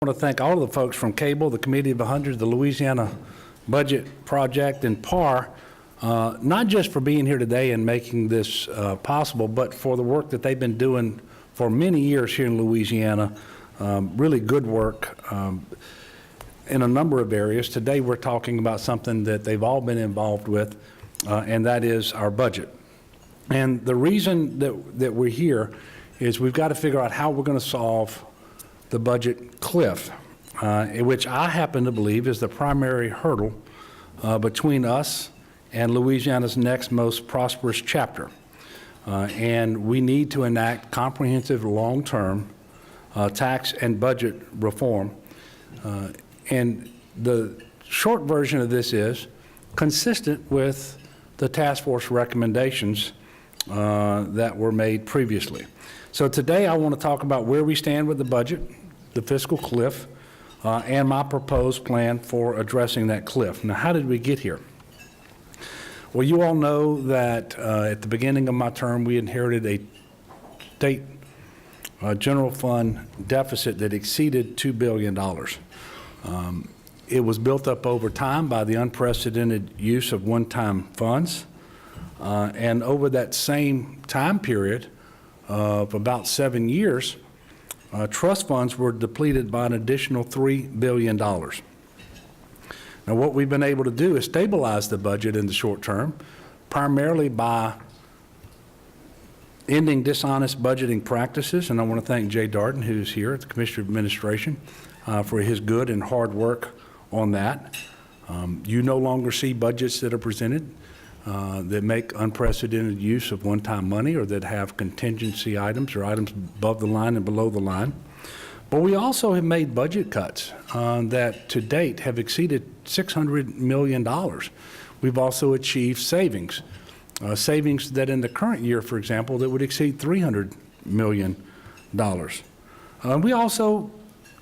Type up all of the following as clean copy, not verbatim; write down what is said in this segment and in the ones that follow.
I want to thank all of the folks from Cable, the Committee of 100, the Louisiana Budget Project, and PAR, not just for being here today and making this possible, but for the work that they've been doing for many years here in Louisiana. Really good work in a number of areas. Today we're talking about something that they've all been involved with, and that is our budget. And the reason that we're here is we've got to figure out how we're going to solve the budget cliff, which I happen to believe is the primary hurdle between us and Louisiana's next most prosperous chapter. And we need to enact comprehensive long-term tax and budget reform. And the short version of this is consistent with the task force recommendations that were made previously. So today I want to talk about where we stand with the budget, the fiscal cliff, and my proposed plan for addressing that cliff. Now, how did we get here? Well, you all know that at the beginning of my term, we inherited a state general fund deficit that exceeded $2 billion. It was built up over time by the unprecedented use of one-time funds. And over that same time period of about 7 years, trust funds were depleted by an additional $3 billion. Now, what we've been able to do is stabilize the budget in the short term, primarily by ending dishonest budgeting practices. And I want to thank Jay Darden, who's here at the Commissioner of Administration, for his good and hard work on that. You no longer see budgets that are presented that make unprecedented use of one-time money or that have contingency items or items above the line and below the line. But we also have made budget cuts that to date have exceeded $600 million. We've also achieved savings, savings that in the current year, for example, that would exceed $300 million. We also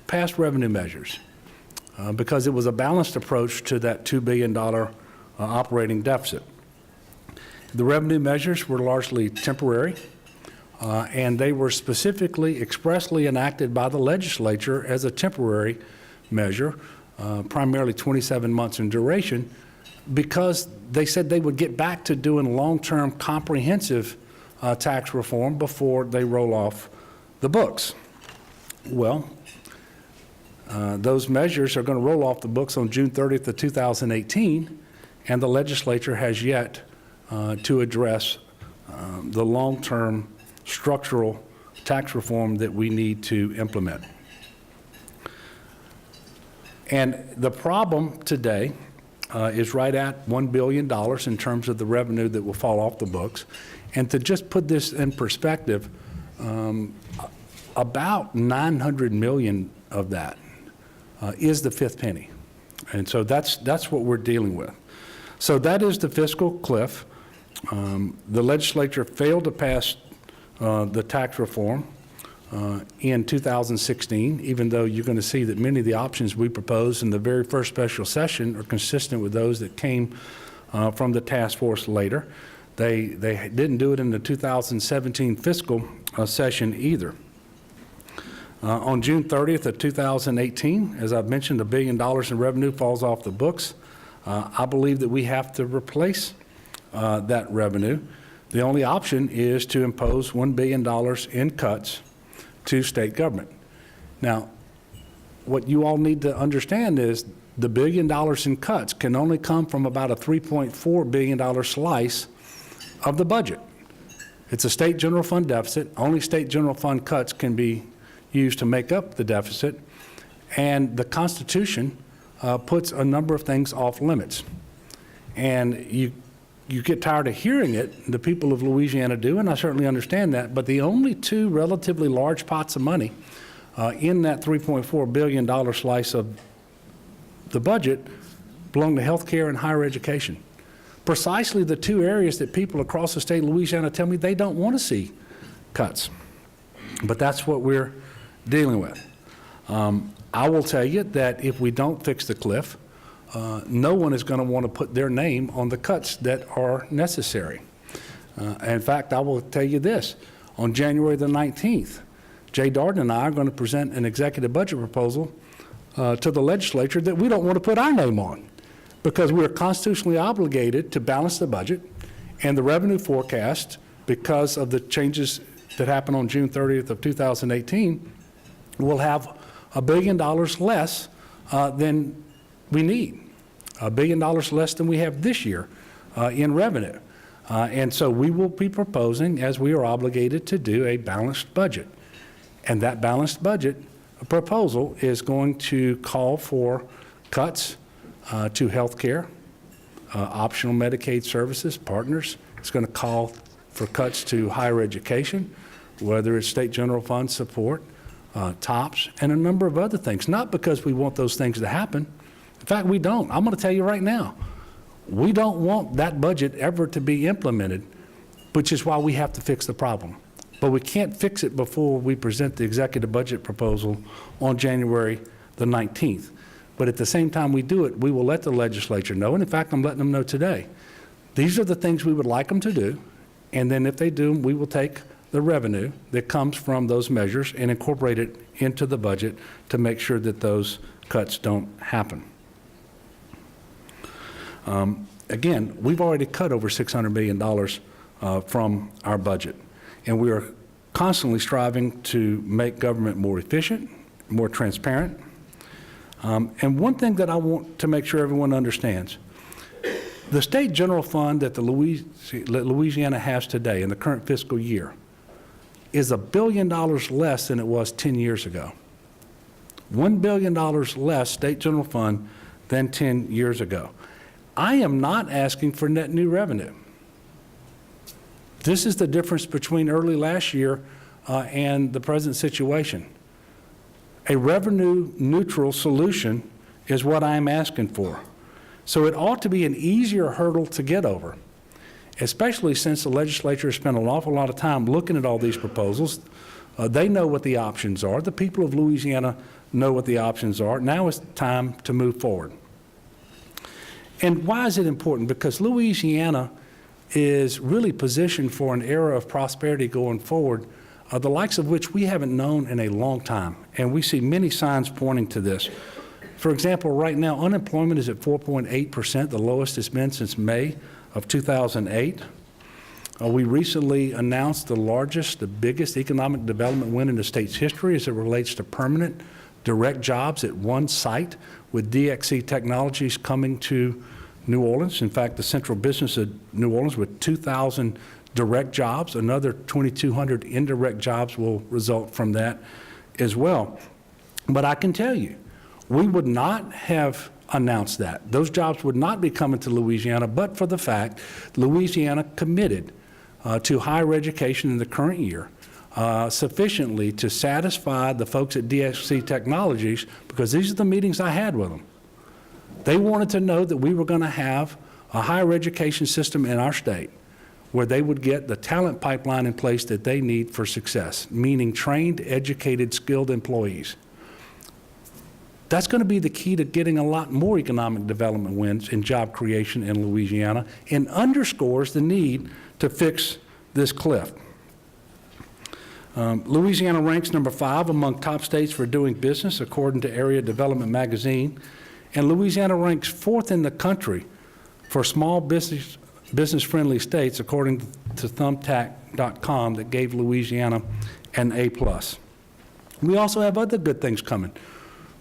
passed revenue measures because it was a balanced approach to that $2 billion operating deficit. The revenue measures were largely temporary, and they were specifically expressly enacted by the legislature as a temporary measure, primarily 27 months in duration, because they said they would get back to doing long-term comprehensive tax reform before they roll off the books. Well, those measures are going to roll off the books on June 30th of 2018, and the legislature has yet to address the long-term structural tax reform that we need to implement. And the problem today is right at $1 billion in terms of the revenue that will fall off the books. And to just put this in perspective, about $900 million of that is the fifth penny. And so that's what we're dealing with. So that is the fiscal cliff. The legislature failed to pass the tax reform in 2016, even though you're going to see that many of the options we proposed in the very first special session are consistent with those that came from the task force later. They didn't do it in the 2017 fiscal session either. On June 30th of 2018, as I've mentioned, $1 billion in revenue falls off the books. I believe that we have to replace that revenue. The only option is to impose $1 billion in cuts to state government. Now, what you all need to understand is the $1 billion in cuts can only come from about a $3.4 billion slice of the budget. It's a state general fund deficit. Only state general fund cuts can be used to make up the deficit, and the Constitution puts a number of things off limits. And you get tired of hearing it, the people of Louisiana do, and I certainly understand that, but the only two relatively large pots of money in that $3.4 billion slice of the budget belong to health care and higher education. Precisely the two areas that people across the state of Louisiana tell me they don't want to see cuts. But that's what we're dealing with. I will tell you that if we don't fix the cliff, no one is going to want to put their name on the cuts that are necessary. In fact, I will tell you this. On January the 19th, Jay Darden and I are going to present an executive budget proposal to the legislature that we don't want to put our name on, because we are constitutionally obligated to balance the budget and the revenue forecast. Because of the changes that happened on June 30th of 2018, we'll have $1 billion less than we need, $1 billion less than we have this year in revenue. And so we will be proposing, as we are obligated to do, a balanced budget. And that balanced budget proposal is going to call for cuts to health care, optional Medicaid services, partners. It's going to call for cuts to higher education, whether it's state general fund support, TOPS, and a number of other things. Not because we want those things to happen. In fact, we don't. I'm going to tell you right now, we don't want that budget ever to be implemented, which is why we have to fix the problem. But we can't fix it before we present the executive budget proposal on January the 19th. But at the same time we do it, we will let the legislature know, and in fact, I'm letting them know today. These are the things we would like them to do, and then if they do, we will take the revenue that comes from those measures and incorporate it into the budget to make sure that those cuts don't happen. Again, we've already cut over $600 million from our budget, and we are constantly striving to make government more efficient, more transparent. And one thing that I want to make sure everyone understands, the state general fund that Louisiana has today in the current fiscal year is $1 billion less than it was 10 years ago. $1 billion less state general fund than 10 years ago. I am not asking for net new revenue. This is the difference between early last year and the present situation. A revenue neutral solution is what I'm asking for. So it ought to be an easier hurdle to get over, especially since the legislature spent an awful lot of time looking at all these proposals. They know what the options are. The people of Louisiana know what the options are. Now it's time to move forward. And why is it important? Because Louisiana is really positioned for an era of prosperity going forward, the likes of which we haven't known in a long time. And we see many signs pointing to this. For example, right now, unemployment is at 4.8%, the lowest it's been since May of 2008. We recently announced the biggest economic development win in the state's history as it relates to permanent direct jobs at one site, with DXC Technologies coming to New Orleans. In fact, the central business of New Orleans with 2,000 direct jobs, another 2,200 indirect jobs will result from that as well. But I can tell you, we would not have announced that. Those jobs would not be coming to Louisiana, but for the fact Louisiana committed to higher education in the current year sufficiently to satisfy the folks at DXC Technologies, because these are the meetings I had with them. They wanted to know that we were going to have a higher education system in our state where they would get the talent pipeline in place that they need for success, meaning trained, educated, skilled employees. That's going to be the key to getting a lot more economic development wins and job creation in Louisiana, and underscores the need to fix this cliff. Louisiana ranks number 5 among top states for doing business, according to Area Development Magazine, and Louisiana ranks 4th in the country for small business-friendly states, according to Thumbtack.com, that gave Louisiana an A+. We also have other good things coming.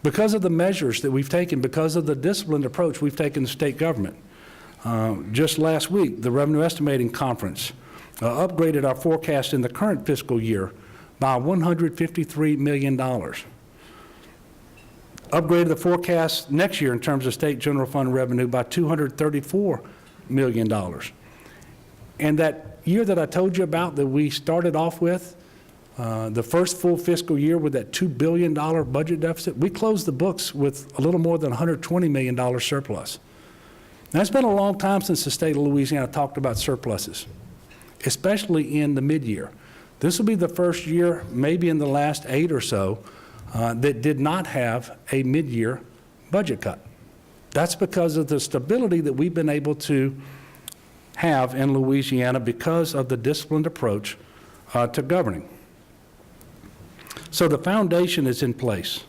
Because of the measures that we've taken, because of the disciplined approach we've taken to state government. Just last week, the Revenue Estimating Conference upgraded our forecast in the current fiscal year by $153 million. Upgraded the forecast next year in terms of state general fund revenue by $234 million. And that year that I told you about that we started off with, the first full fiscal year with that $2 billion budget deficit, we closed the books with a little more than $120 million surplus. Now, it's been a long time since the state of Louisiana talked about surpluses, especially in the mid-year. This will be the first year, maybe in the last 8 or so, that did not have a mid-year budget cut. That's because of the stability that we've been able to have in Louisiana because of the disciplined approach to governing. So the foundation is in place.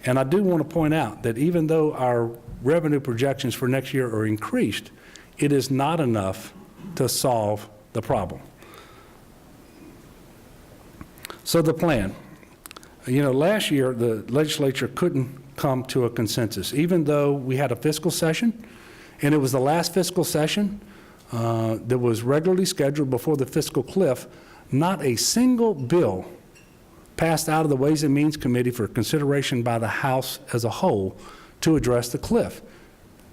And I do want to point out that even though our revenue projections for next year are increased, it is not enough to solve the problem. So the plan. You know, last year the legislature couldn't come to a consensus, even though we had a fiscal session, and it was the last fiscal session that was regularly scheduled before the fiscal cliff. Not a single bill passed out of the Ways and Means Committee for consideration by the House as a whole to address the cliff,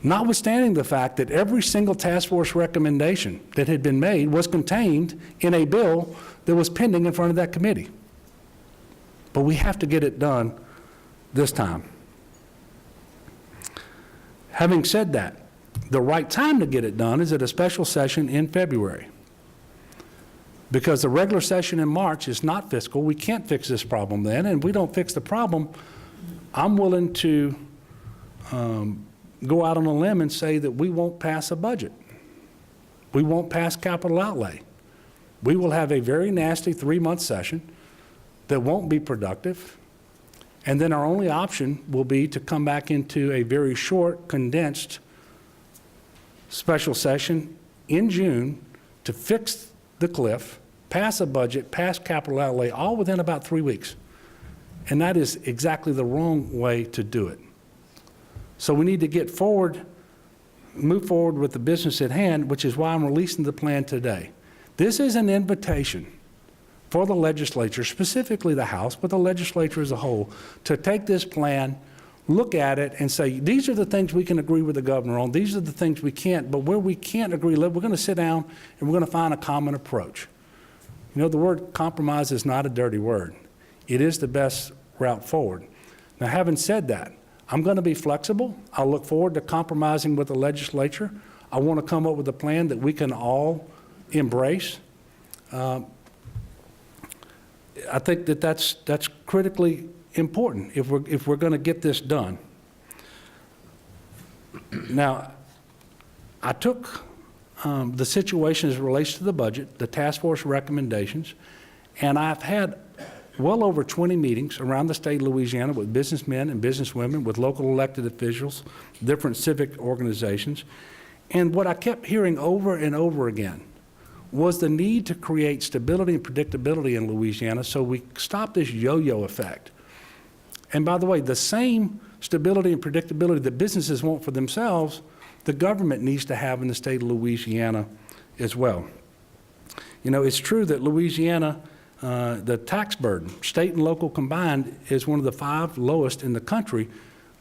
notwithstanding the fact that every single task force recommendation that had been made was contained in a bill that was pending in front of that committee. But we have to get it done this time. Having said that, the right time to get it done is at a special session in February. Because the regular session in March is not fiscal. We can't fix this problem then, and if we don't fix the problem, I'm willing to go out on a limb and say that we won't pass a budget. We won't pass capital outlay. We will have a very nasty 3-month session that won't be productive, and then our only option will be to come back into a very short, condensed special session in June to fix the cliff, pass a budget, pass capital outlay, all within about 3 weeks. And that is exactly the wrong way to do it. So we need to get forward, move forward with the business at hand, which is why I'm releasing the plan today. This is an invitation for the legislature, specifically the House, but the legislature as a whole, to take this plan, look at it, and say, these are the things we can agree with the governor on, these are the things we can't, but where we can't agree, we're going to sit down and we're going to find a common approach. You know, the word compromise is not a dirty word. It is the best route forward. Now, having said that, I'm going to be flexible. I'll look forward to compromising with the legislature. I want to come up with a plan that we can all embrace. I think that that's critically important if we're going to get this done. Now, I took the situation as it relates to the budget, the task force recommendations, and I've had well over 20 meetings around the state of Louisiana with businessmen and businesswomen, with local elected officials, different civic organizations, and what I kept hearing over and over again was the need to create stability and predictability in Louisiana so we stop this yo-yo effect. And by the way, the same stability and predictability that businesses want for themselves, the government needs to have in the state of Louisiana as well. You know, it's true that Louisiana, the tax burden, state and local combined, is one of the 5 lowest in the country,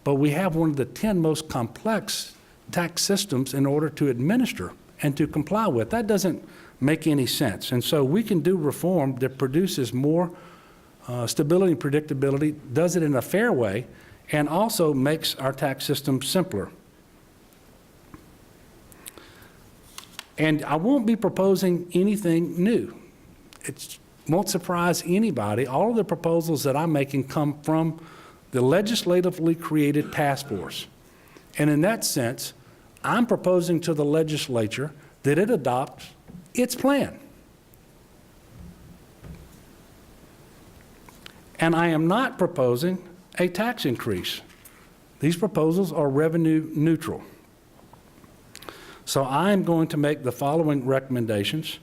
but we have one of the 10 most complex tax systems in order to administer and to comply with. That doesn't make any sense. And so we can do reform that produces more stability and predictability, does it in a fair way, and also makes our tax system simpler. And I won't be proposing anything new. It won't surprise anybody. All of the proposals that I'm making come from the legislatively created task force. And in that sense, I'm proposing to the legislature that it adopts its plan. And I am not proposing a tax increase. These proposals are revenue neutral. So I'm going to make the following recommendations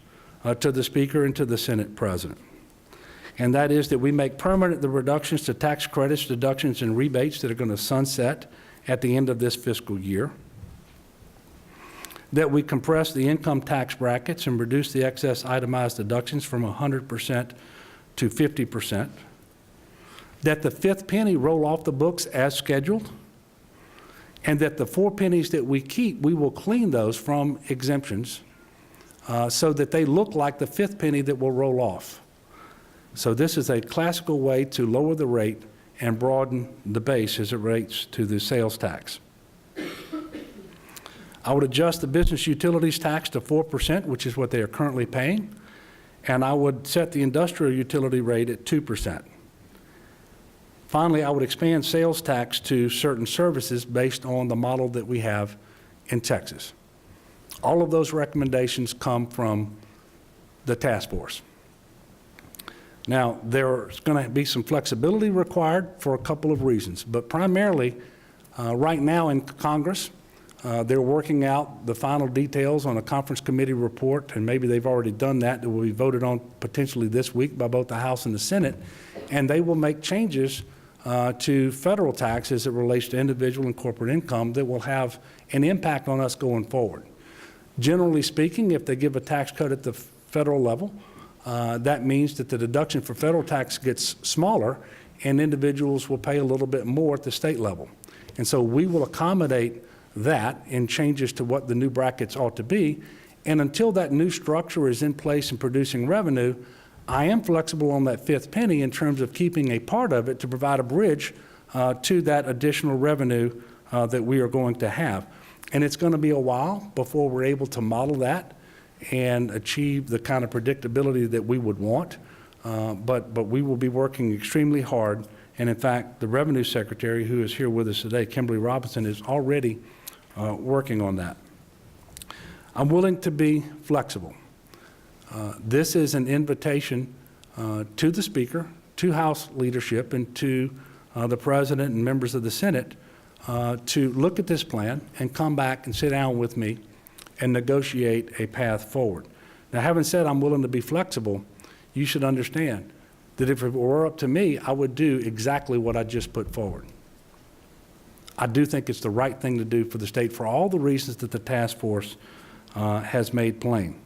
to the Speaker and to the Senate President. And that is that we make permanent the reductions to tax credits, deductions, and rebates that are going to sunset at the end of this fiscal year. That we compress the income tax brackets and reduce the excess itemized deductions from 100% to 50%. That the 5th penny roll off the books as scheduled, and that the 4 pennies that we keep, we will clean those from exemptions so that they look like the 5th penny that will roll off. So this is a classical way to lower the rate and broaden the base as it relates to the sales tax. I would adjust the business utilities tax to 4%, which is what they are currently paying, and I would set the industrial utility rate at 2%. Finally, I would expand sales tax to certain services based on the model that we have in Texas. All of those recommendations come from the task force. Now, there's going to be some flexibility required for a couple of reasons, but primarily, right now in Congress, they're working out the final details on a conference committee report, and maybe they've already done that will be voted on potentially this week by both the House and the Senate, and they will make changes to federal tax as it relates to individual and corporate income that will have an impact on us going forward. Generally speaking, if they give a tax cut at the federal level, that means that the deduction for federal tax gets smaller and individuals will pay a little bit more at the state level. And so we will accommodate that in changes to what the new brackets ought to be. And until that new structure is in place and producing revenue, I am flexible on that fifth penny in terms of keeping a part of it to provide a bridge to that additional revenue that we are going to have. And it's going to be a while before we're able to model that and achieve the kind of predictability that we would want. But we will be working extremely hard. And in fact, the Revenue Secretary, who is here with us today, Kimberly Robinson, is already working on that. I'm willing to be flexible. This is an invitation to the Speaker, to House leadership, and to the President and members of the Senate to look at this plan and come back and sit down with me and negotiate a path forward. Now, having said I'm willing to be flexible, you should understand that if it were up to me, I would do exactly what I just put forward. I do think it's the right thing to do for the state for all the reasons that the task force has made plain.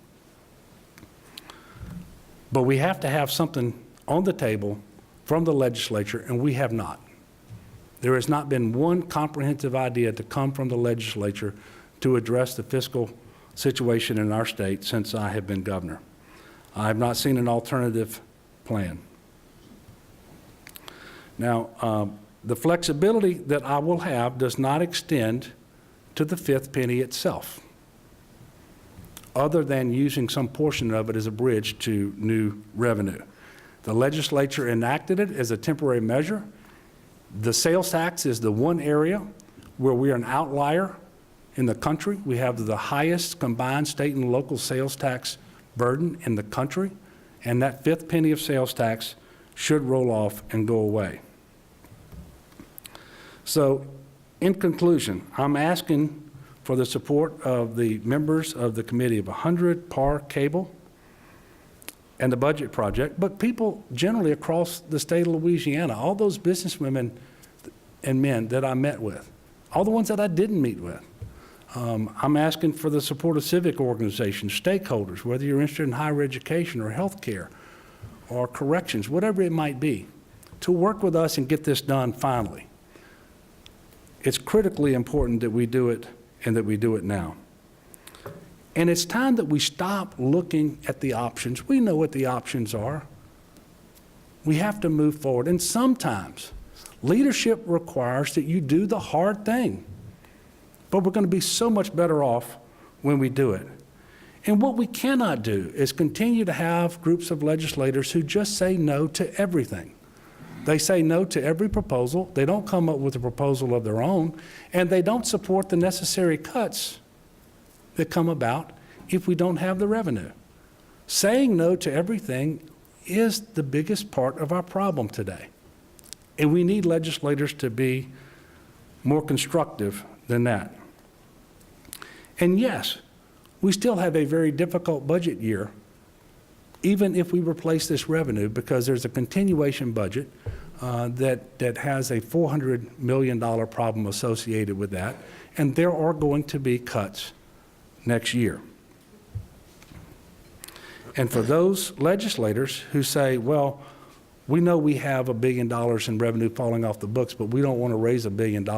But we have to have something on the table from the legislature, and we have not. There has not been one comprehensive idea to come from the legislature to address the fiscal situation in our state since I have been governor. I have not seen an alternative plan. Now, the flexibility that I will have does not extend to the fifth penny itself, other than using some portion of it as a bridge to new revenue. The legislature enacted it as a temporary measure. The sales tax is the one area where we are an outlier in the country. We have the highest combined state and local sales tax burden in the country, and that fifth penny of sales tax should roll off and go away. So, in conclusion, I'm asking for the support of the members of the Committee of 100, PAR, Cable, and the Budget Project, but people generally across the state of Louisiana, all those businesswomen and men that I met with, all the ones that I didn't meet with. I'm asking for the support of civic organizations, stakeholders, whether you're interested in higher education or health care or corrections, whatever it might be, to work with us and get this done finally. It's critically important that we do it and that we do it now. And it's time that we stop looking at the options. We know what the options are. We have to move forward. And sometimes leadership requires that you do the hard thing. But we're going to be so much better off when we do it. And what we cannot do is continue to have groups of legislators who just say no to everything. They say no to every proposal. They don't come up with a proposal of their own, and they don't support the necessary cuts that come about if we don't have the revenue. Saying no to everything is the biggest part of our problem today. And we need legislators to be more constructive than that. And yes, we still have a very difficult budget year, even if we replace this revenue, because there's a continuation budget that has a $400 million problem associated with that, and there are going to be cuts next year. And for those legislators who say, well, we know we have $1 billion in revenue falling off the books, but we don't want to raise $1 billion,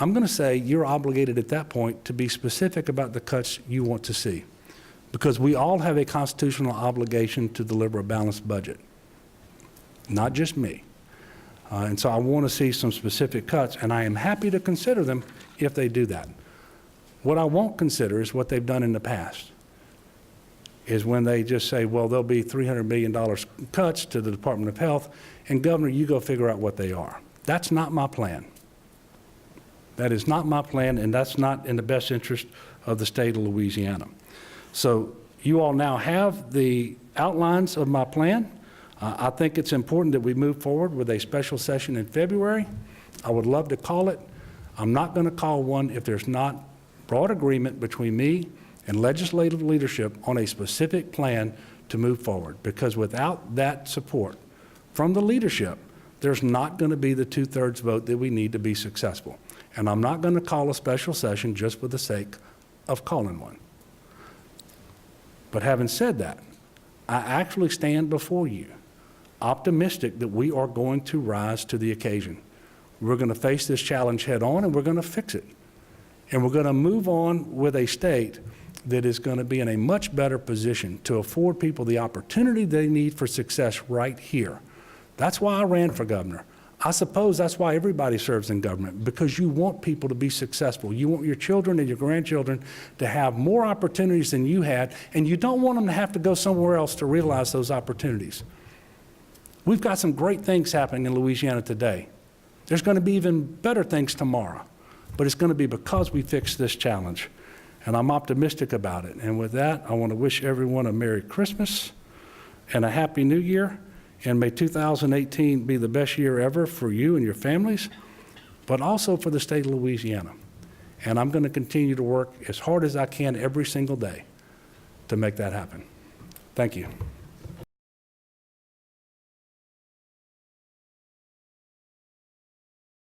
I'm going to say you're obligated at that point to be specific about the cuts you want to see, because we all have a constitutional obligation to deliver a balanced budget, not just me. And so I want to see some specific cuts, and I am happy to consider them if they do that. What I won't consider is what they've done in the past, is when they just say, well, there'll be $300 million cuts to the Department of Health, and Governor, you go figure out what they are. That's not my plan. That is not my plan, and that's not in the best interest of the state of Louisiana. So you all now have the outlines of my plan. I think it's important that we move forward with a special session in February. I would love to call it. I'm not going to call one if there's not broad agreement between me and legislative leadership on a specific plan to move forward, because without that support from the leadership, there's not going to be the 2/3 vote that we need to be successful. And I'm not going to call a special session just for the sake of calling one. But having said that, I actually stand before you optimistic that we are going to rise to the occasion. We're going to face this challenge head on, and we're going to fix it. And we're going to move on with a state that is going to be in a much better position to afford people the opportunity they need for success right here. That's why I ran for governor. I suppose that's why everybody serves in government, because you want people to be successful. You want your children and your grandchildren to have more opportunities than you had, and you don't want them to have to go somewhere else to realize those opportunities. We've got some great things happening in Louisiana today. There's going to be even better things tomorrow, but it's going to be because we fixed this challenge, and I'm optimistic about it. And with that, I want to wish everyone a Merry Christmas and a Happy New Year. And may 2018 be the best year ever for you and your families, but also for the state of Louisiana. And I'm going to continue to work as hard as I can every single day to make that happen. Thank you.